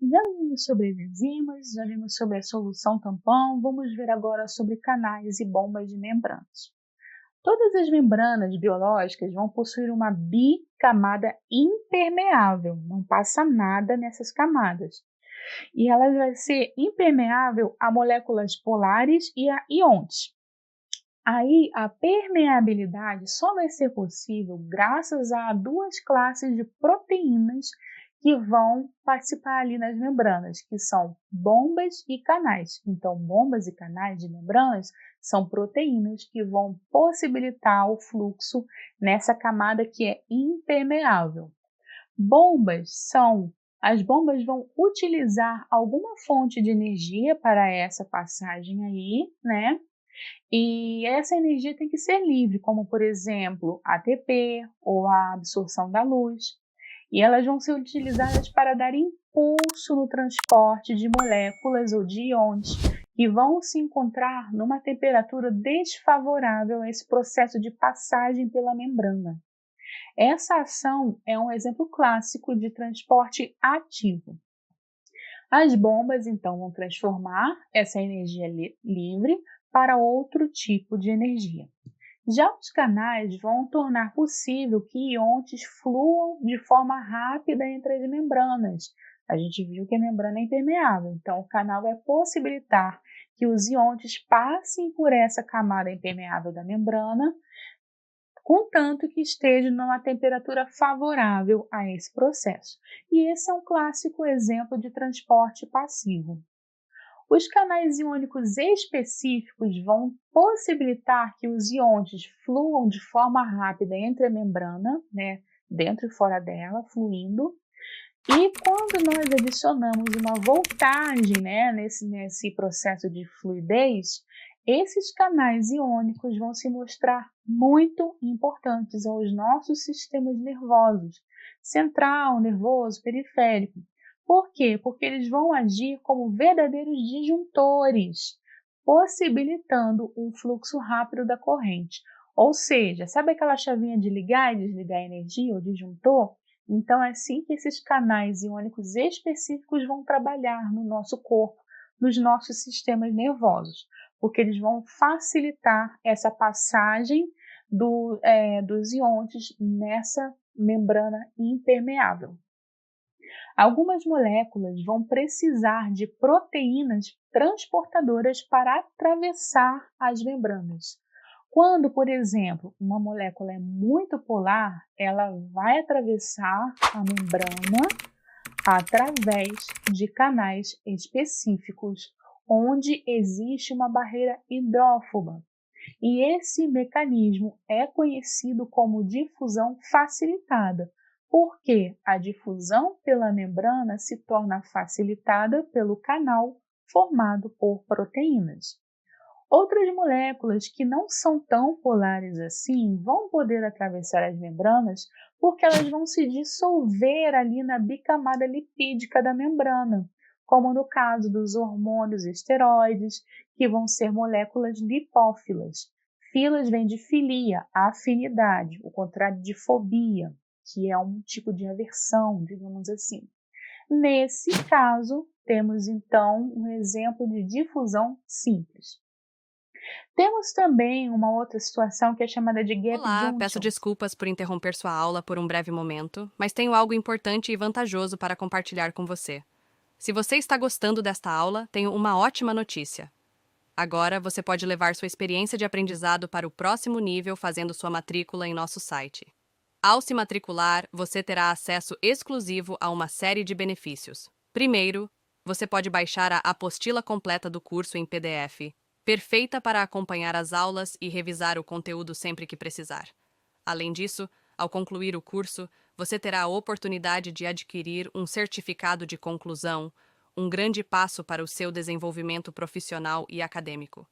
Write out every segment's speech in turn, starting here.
Já vimos sobre as enzimas, já vimos sobre a solução tampão, vamos ver agora sobre canais e bombas de membranas. Todas as membranas biológicas vão possuir uma bicamada impermeável, não passa nada nessas camadas. E ela vai ser impermeável a moléculas polares e a íons. Aí a permeabilidade só vai ser possível graças a duas classes de proteínas que vão participar ali nas membranas, que são bombas e canais. Então, bombas e canais de membranas são proteínas que vão possibilitar o fluxo nessa camada que é impermeável. As bombas vão utilizar alguma fonte de energia para essa passagem aí, né? E essa energia tem que ser livre, como por exemplo ATP ou a absorção da luz. E elas vão ser utilizadas para dar impulso no transporte de moléculas ou de íons que vão se encontrar numa temperatura desfavorável a esse processo de passagem pela membrana. Essa ação é um exemplo clássico de transporte ativo. As bombas, então, vão transformar essa energia livre para outro tipo de energia. Já os canais vão tornar possível que íons fluam de forma rápida entre as membranas. A gente viu que a membrana é impermeável, então o canal vai possibilitar que os íons passem por essa camada impermeável da membrana, contanto que esteja numa temperatura favorável a esse processo. E esse é um clássico exemplo de transporte passivo. Os canais iônicos específicos vão possibilitar que os íons fluam de forma rápida entre a membrana, né, dentro e fora dela, fluindo. E quando nós adicionamos uma voltagem, né, nesse processo de fluidez, esses canais iônicos vão se mostrar muito importantes aos nossos sistemas nervosos, central, nervoso, periférico. Por quê? Porque eles vão agir como verdadeiros disjuntores, possibilitando um fluxo rápido da corrente. Ou seja, sabe aquela chavinha de ligar e desligar a energia, o disjuntor? Então, é assim que esses canais iônicos específicos vão trabalhar no nosso corpo, nos nossos sistemas nervosos, porque eles vão facilitar essa passagem dos íons nessa membrana impermeável. Algumas moléculas vão precisar de proteínas transportadoras para atravessar as membranas. Quando, por exemplo, uma molécula é muito polar, ela vai atravessar a membrana através de canais específicos, onde existe uma barreira hidrófoba. E esse mecanismo é conhecido como difusão facilitada, porque a difusão pela membrana se torna facilitada pelo canal formado por proteínas. Outras moléculas que não são tão polares assim vão poder atravessar as membranas porque elas vão se dissolver ali na bicamada lipídica da membrana, como no caso dos hormônios esteroides, que vão ser moléculas lipófilas. Filas vem de filia, afinidade, o contrário de fobia, que é um tipo de aversão, digamos assim. Nesse caso, temos então um exemplo de difusão simples. Temos também uma outra situação que é chamada de gap Olá, peço junction. desculpas por interromper sua aula por um breve momento, mas tenho algo importante e vantajoso para compartilhar com você. Se você está gostando desta aula, tenho uma ótima notícia. Agora você pode levar sua experiência de aprendizado para o próximo nível fazendo sua matrícula em nosso site. Ao se matricular, você terá acesso exclusivo a uma série de benefícios. Primeiro, você pode baixar a apostila completa do curso em PDF, perfeita para acompanhar as aulas e revisar o conteúdo sempre que precisar. Além disso, ao concluir o curso, você terá a oportunidade de adquirir um certificado de conclusão, um grande passo para o seu desenvolvimento profissional e acadêmico.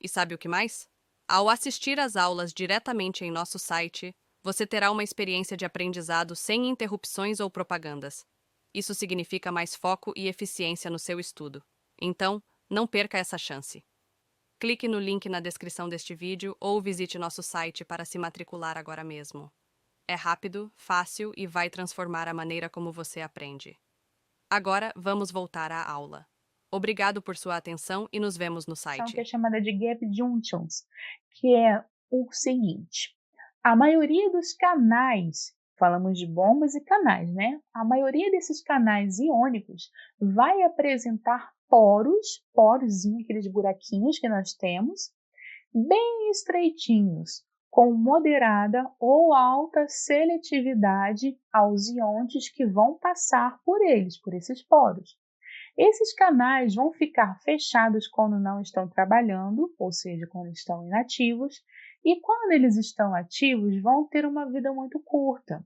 E sabe o que mais? Ao assistir às aulas diretamente em nosso site, você terá uma experiência de aprendizado sem interrupções ou propagandas. Isso significa mais foco e eficiência no seu estudo. Então, não perca essa chance. Clique no link na descrição deste vídeo ou visite nosso site para se matricular agora mesmo. É rápido, fácil e vai transformar a maneira como você aprende. Agora, vamos voltar à aula. Obrigado por sua atenção e nos vemos no Que é site. chamada de gap junctions, que é o seguinte: a maioria dos canais, falamos de bombas e canais, né? A maioria desses canais iônicos vai apresentar porozinho, aqueles buraquinhos que nós temos, bem estreitinhos, com moderada ou alta seletividade aos íons que vão passar por eles, por esses poros. Esses canais vão ficar fechados quando não estão trabalhando, ou seja, quando estão inativos, e quando eles estão ativos, vão ter uma vida muito curta.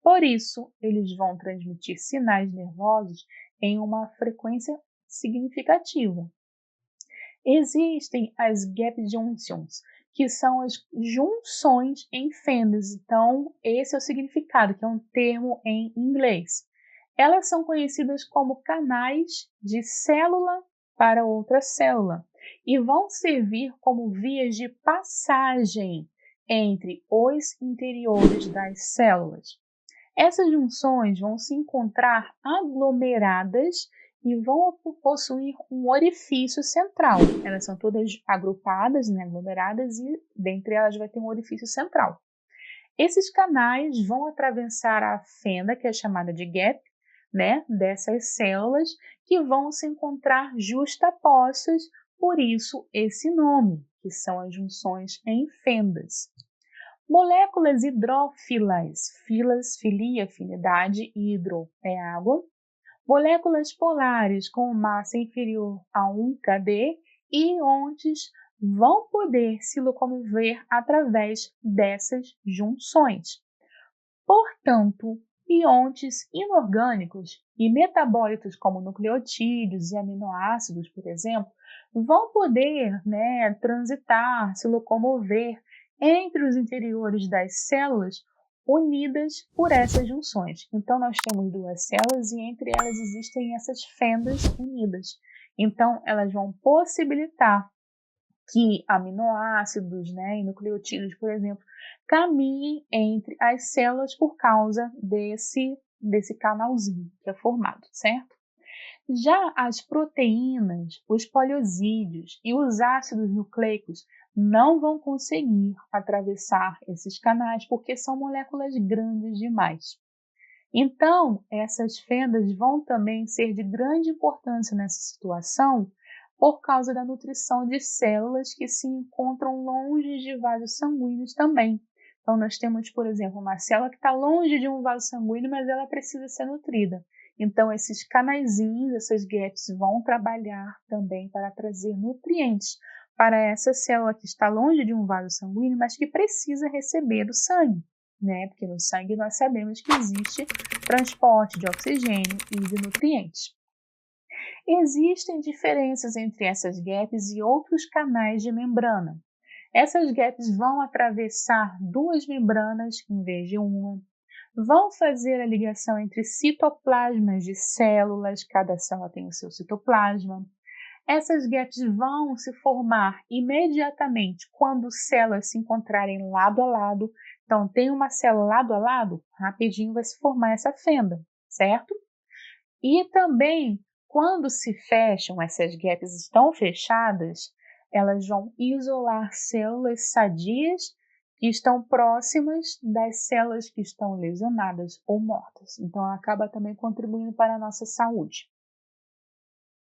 Por isso, eles vão transmitir sinais nervosos em uma frequência significativa. Existem as gap junctions, que são as junções em fendas. Então, esse é o significado, que é um termo em inglês. Elas são conhecidas como canais de célula para outra célula e vão servir como vias de passagem entre os interiores das células. Essas junções vão se encontrar aglomeradas e vão possuir um orifício central. Elas são todas agrupadas, né, aglomeradas, e dentre elas vai ter um orifício central. Esses canais vão atravessar a fenda, que é chamada de gap, né, dessas células, que vão se encontrar justapostas, por isso esse nome, que são as junções em fendas. Moléculas hidrófilas, filia, afinidade, hidro é água. Moléculas polares com massa inferior a 1 kD e íons vão poder se locomover através dessas junções. Portanto, íons inorgânicos e metabólitos como nucleotídeos e aminoácidos, por exemplo, vão poder, transitar, se locomover entre os interiores das células unidas por essas junções. Então, nós temos duas células e entre elas existem essas fendas unidas. Então, elas vão possibilitar que aminoácidos, e nucleotídeos, por exemplo, caminhem entre as células por causa desse canalzinho que é formado, certo? Já as proteínas, os poliosídeos e os ácidos nucleicos não vão conseguir atravessar esses canais porque são moléculas grandes demais. Então, essas fendas vão também ser de grande importância nessa situação por causa da nutrição de células que se encontram longe de vasos sanguíneos também. Então, nós temos, por exemplo, uma célula que está longe de um vaso sanguíneo, mas ela precisa ser nutrida. Então, esses canaizinhos, essas gaps, vão trabalhar também para trazer nutrientes para essa célula que está longe de um vaso sanguíneo, mas que precisa receber o sangue, Porque no sangue nós sabemos que existe transporte de oxigênio e de nutrientes. Existem diferenças entre essas gaps e outros canais de membrana. Essas gaps vão atravessar duas membranas em vez de uma, vão fazer a ligação entre citoplasmas de células, cada célula tem o seu citoplasma. Essas gaps vão se formar imediatamente quando células se encontrarem lado a lado. Então, tem uma célula lado a lado, rapidinho vai se formar essa fenda, certo? E também, quando se fecham, essas gaps estão fechadas, elas vão isolar células sadias que estão próximas das células que estão lesionadas ou mortas. Então, ela acaba também contribuindo para a nossa saúde.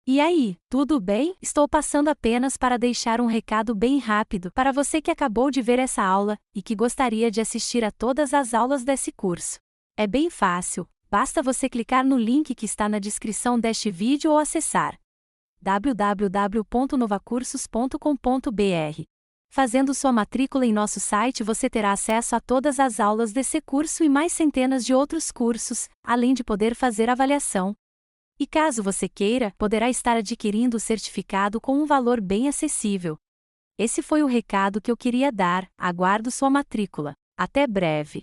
E aí, tudo bem? Estou passando apenas para deixar um recado bem rápido para você que acabou de ver essa aula e que gostaria de assistir a todas as aulas desse curso. É bem fácil, basta você clicar no link que está na descrição deste vídeo ou acessar www.novacursos.com.br. Fazendo sua matrícula em nosso site, você terá acesso a todas as aulas desse curso e mais centenas de outros cursos, além de poder fazer avaliação. E caso você queira, poderá estar adquirindo o certificado com um valor bem acessível. Esse foi o recado que eu queria dar, aguardo sua matrícula. Até breve!